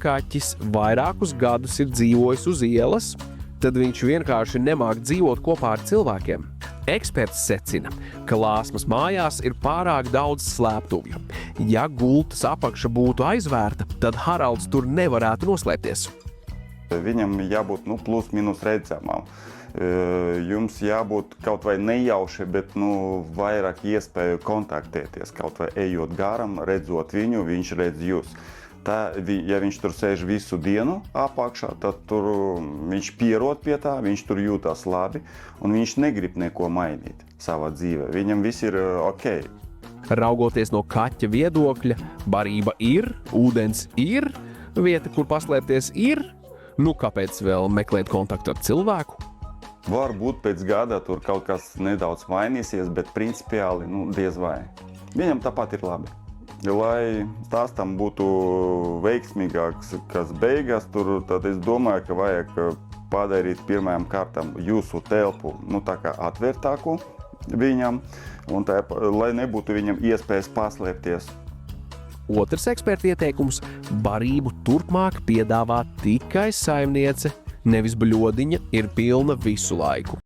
kaķis vairākus gadus ir dzīvojis uz ielas, tad viņš vienkārši nemāk dzīvot kopā ar cilvēkiem. Eksperts secina, ka Lāsmas mājās ir pārāk daudz slēptuvju. Ja gultas apakša būtu aizvērta, tad Haralds tur nevarētu noslēpties. Viņam jābūt plus mīnus redzamam. Jums jābūt kaut vai nejauši, bet vairāk iespēju kontaktēties. Kaut vai ejot garām, redzot viņu, viņš redz jūs. Ja viņš tur sēž visu dienu apakšā, tad viņš pierod pie tā, viņš tur jūtas labi, un viņš negrib neko mainīt savā dzīvē. Viņam viss ir ok. Raugoties no kaķa viedokļa, barība ir, ūdens ir, vieta, kur paslēpties ir, kāpēc vēl meklēt kontaktu ar cilvēku? Varbūt pēc gada tur kaut kas nedaudz mainīsies, bet principiāli diez vai. Viņam tāpat ir labi. Lai stāstam būtu veiksmīgāks, kas beigas, tad es domāju, ka vajag padarīt pirmajām kārtām jūsu telpu tā kā atvērtāku viņam, un lai nebūtu viņam iespējas paslēpties. Otrs eksperta ieteikums – barību turpmāk piedāvā tikai saimniece, nevis bļodiņa ir pilna visu laiku.